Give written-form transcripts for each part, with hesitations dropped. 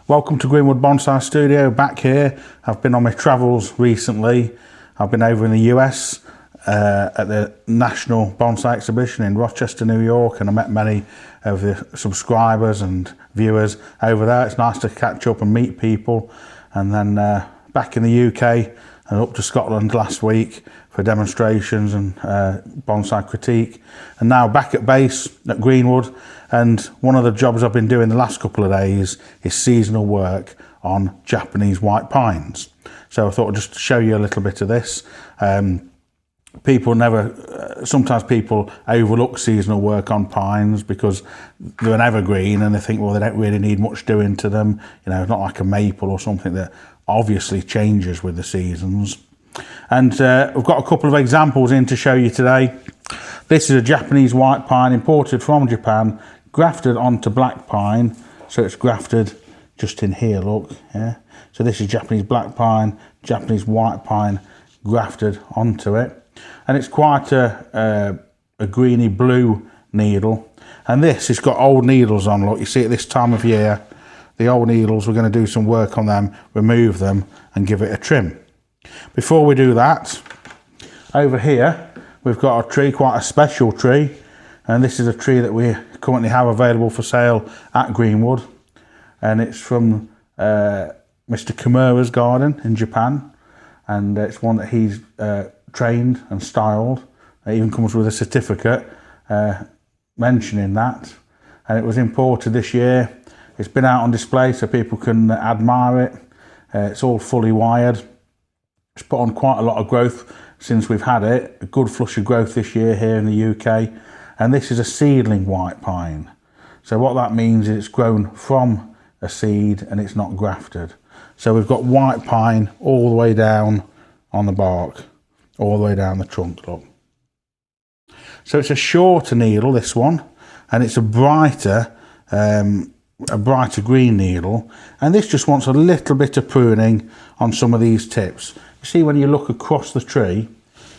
Welcome to Greenwood Bonsai Studio, back here. I've been on my travels recently. I've been over in the US at the National Bonsai Exhibition in Rochester, New York, and I met many of the subscribers and viewers over there. It's nice to catch up and meet people. And then back in the UK and up to Scotland last week for demonstrations and bonsai critique. And now back at base at Greenwood. And one of the jobs I've been doing the last couple of days is seasonal work on Japanese white pines. So I thought I'd just show you a little bit of this. Sometimes people overlook seasonal work on pines because they're an evergreen and they think, well, they don't really need much doing to them. You know, not like a maple or something that obviously changes with the seasons. And we've got a couple of examples in to show you today. This is a Japanese white pine imported from Japan, grafted onto black pine. So it's grafted just in here, look, yeah. So this is Japanese black pine, Japanese white pine grafted onto it. And it's quite a greeny blue needle. And this has got old needles on, look, you see at this time of year, the old needles, we're going to do some work on them, remove them and give it a trim. Before we do that, over here, we've got a tree, quite a special tree. And this is a tree that we currently have available for sale at Greenwood. And it's from Mr. Kimura's garden in Japan. And it's one that he's trained and styled. It even comes with a certificate mentioning that. And it was imported this year. It's been out on display so people can admire it. It's all fully wired. It's put on quite a lot of growth since we've had it. A good flush of growth this year here in the UK. And this is a seedling white pine. So what that means is it's grown from a seed and it's not grafted. So we've got white pine all the way down on the bark, all the way down the trunk, look. So it's a shorter needle, this one, and it's a brighter green needle. And this just wants a little bit of pruning on some of these tips. You see when you look across the tree,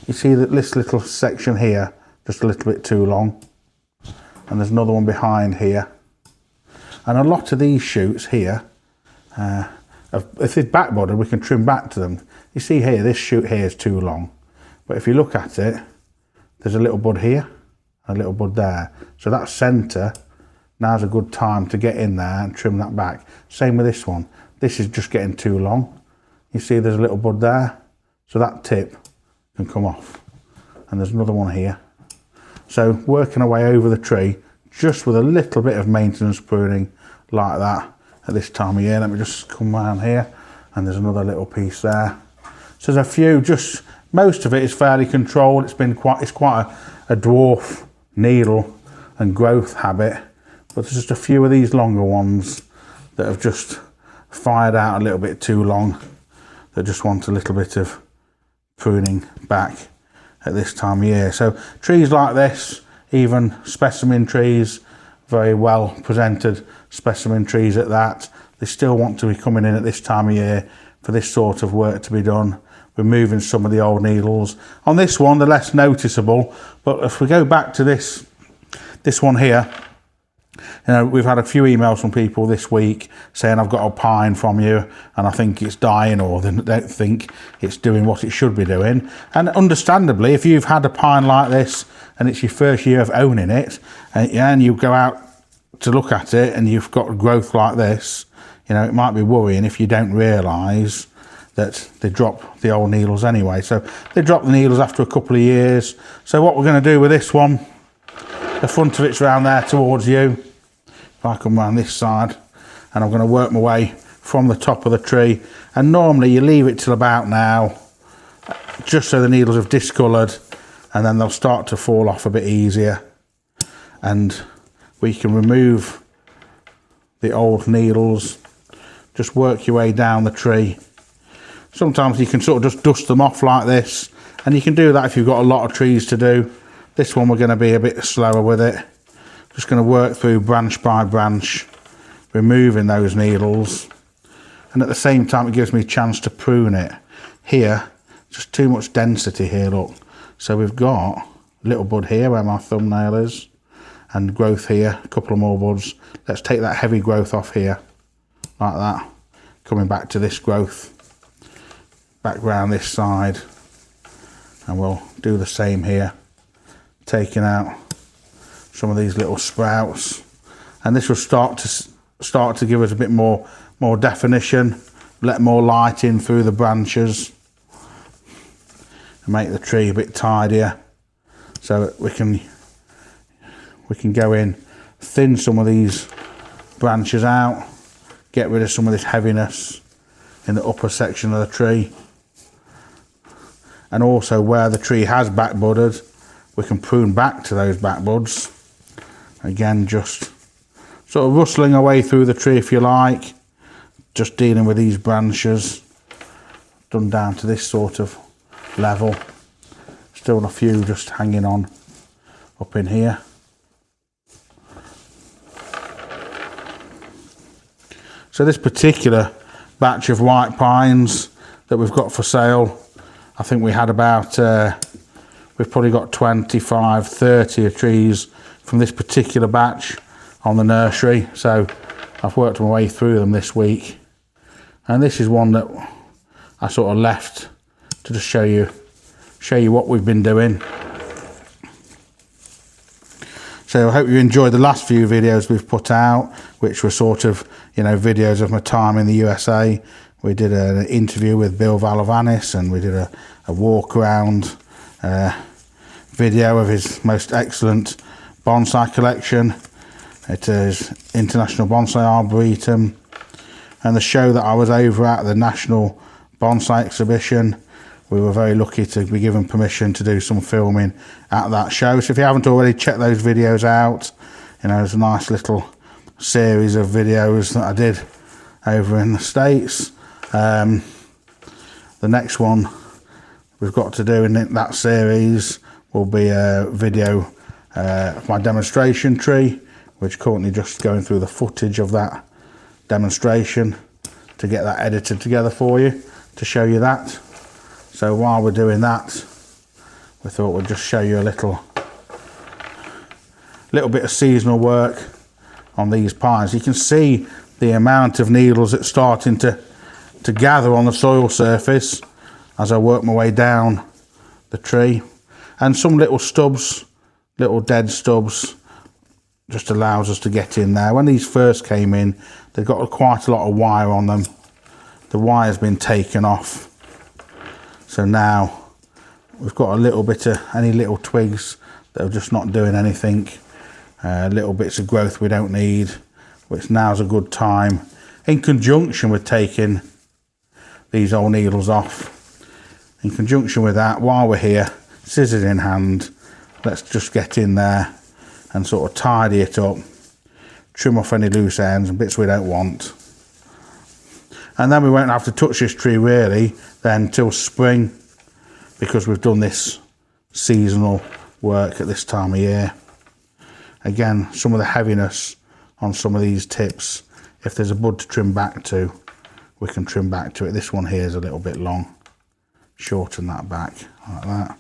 you see that this little section here, just a little bit too long. And there's another one behind here. And a lot of these shoots here, if they're back-budded, we can trim back to them. You see here, this shoot here is too long. But if you look at it, there's a little bud here, and a little bud there. So that centre, now's a good time to get in there and trim that back. Same with this one. This is just getting too long. You see there's a little bud there. So that tip can come off. And there's another one here. So working our way over the tree, just with a little bit of maintenance pruning like that at this time of year. Let me just come around here and there's another little piece there. So there's a few, just most of it is fairly controlled. It's quite a dwarf needle and growth habit, but there's just a few of these longer ones that have just fired out a little bit too long. That just want a little bit of pruning back at this time of year. So trees like this, even specimen trees, very well presented specimen trees at that, they still want to be coming in at this time of year for this sort of work to be done, removing some of the old needles. On this one, they're less noticeable, but if we go back to this one here, you know, we've had a few emails from people this week saying I've got a pine from you and I think it's dying, or they don't think it's doing what it should be doing. And understandably, if you've had a pine like this and it's your first year of owning it, and you go out to look at it and you've got growth like this, you know, it might be worrying if you don't realise that they drop the old needles anyway. So they drop the needles after a couple of years. So what we're going to do with this one, the front of it's around there towards you. If I come around this side, and I'm going to work my way from the top of the tree. And normally you leave it till about now, just so the needles have discoloured, and then they'll start to fall off a bit easier. And we can remove the old needles, just work your way down the tree. Sometimes you can sort of just dust them off like this, and you can do that if you've got a lot of trees to do. This one we're going to be a bit slower with it. Just going to work through branch by branch, removing those needles. And at the same time, it gives me a chance to prune it. Here, just too much density here, look. So we've got a little bud here where my thumbnail is, and growth here, a couple of more buds. Let's take that heavy growth off here. like that, coming back to this growth, back round this side, and we'll do the same here, taking out some of these little sprouts, and this will start to give us a bit more definition, let more light in through the branches, and make the tree a bit tidier, so that we can go in, thin some of these branches out, get rid of some of this heaviness in the upper section of the tree, and also where the tree has back budded, we can prune back to those back buds. Again, just sort of rustling our way through the tree if you like, just dealing with these branches, done down to this sort of level. Still a few just hanging on up in here. So this particular batch of white pines that we've got for sale, I think we had about, we've probably got 25, 30 trees from this particular batch on the nursery. So I've worked my way through them this week. And this is one that I sort of left to just show you what we've been doing. So I hope you enjoyed the last few videos we've put out, which were sort of, you know, videos of my time in the USA. We did an interview with Bill Valavanis, and we did a walk around video of his most excellent bonsai collection. It is International Bonsai Arboretum, and the show that I was over at, the National Bonsai Exhibition, we were very lucky to be given permission to do some filming at that show. So if you haven't already, check those videos out. You know, there's a nice little series of videos that I did over in the States. The next one we've got to do in that series will be a video of my demonstration tree, which currently just going through the footage of that demonstration to get that edited together for you, to show you that. So while we're doing that, we thought we'd just show you a little bit of seasonal work on these pines. You can see the amount of needles that's starting to gather on the soil surface as I work my way down the tree, and some little stubs, little dead stubs, just allows us to get in there. When these first came in, they've got quite a lot of wire on them. The wire's been taken off, so now we've got a little bit of any little twigs that are just not doing anything, little bits of growth we don't need, which now's a good time, in conjunction with taking these old needles off. In conjunction with that, while we're here, scissors in hand, let's just get in there and sort of tidy it up, trim off any loose ends and bits we don't want. And then we won't have to touch this tree really then till spring, because we've done this seasonal work at this time of year. Again, some of the heaviness on some of these tips, if there's a bud to trim back to, we can trim back to it. This one here is a little bit long, shorten that back like that.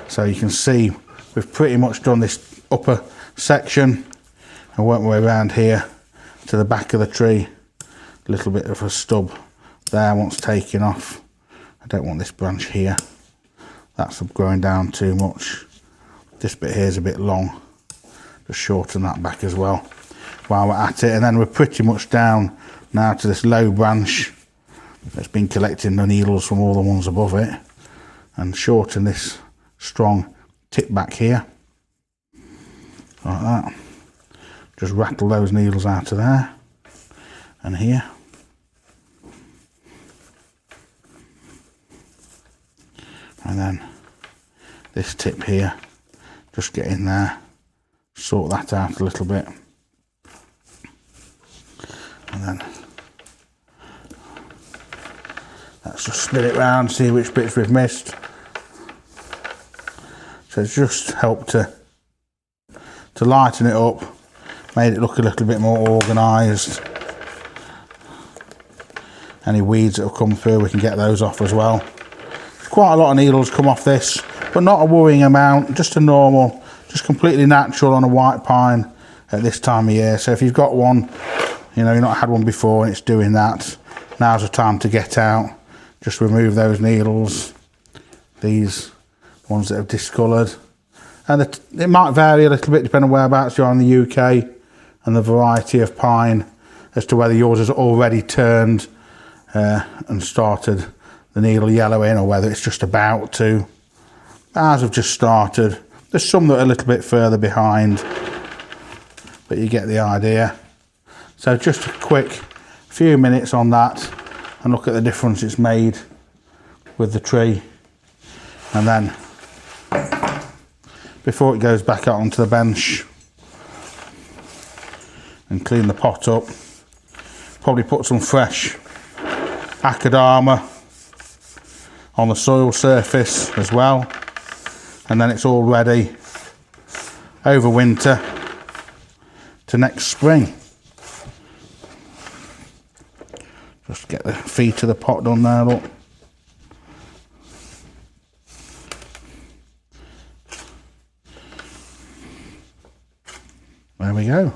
So you can see we've pretty much done this upper section and worked my way around here to the back of the tree. A little bit of a stub there once taken off. I don't want this branch here, that's growing down too much. This bit here is a bit long, just shorten that back as well while we're at it. And then we're pretty much down now to this low branch that's been collecting the needles from all the ones above it, and shorten this strong tip back here like that. Just rattle those needles out of there and here. And then this tip here, just get in there, sort that out a little bit, and then let's just spin it round, see which bits we've missed. So it's just helped to lighten it up, made it look a little bit more organised. Any weeds that have come through, we can get those off as well. Quite a lot of needles come off this, but not a worrying amount, just a normal, just completely natural on a white pine at this time of year. So if you've got one, you know, you've not had one before and it's doing that, now's the time to get out. Just remove those needles, these ones that have discoloured. And it might vary a little bit depending on whereabouts you are in the UK and the variety of pine as to whether yours has already turned and started the needle yellowing, or whether it's just about to. Ours have just started. There's some that are a little bit further behind, but you get the idea. So just a quick few minutes on that and look at the difference it's made with the tree. And then before it goes back out onto the bench and clean the pot up, probably put some fresh Akadama on the soil surface as well, and then it's all ready over winter to next spring. Just get the feet of the pot done there, look. There we go.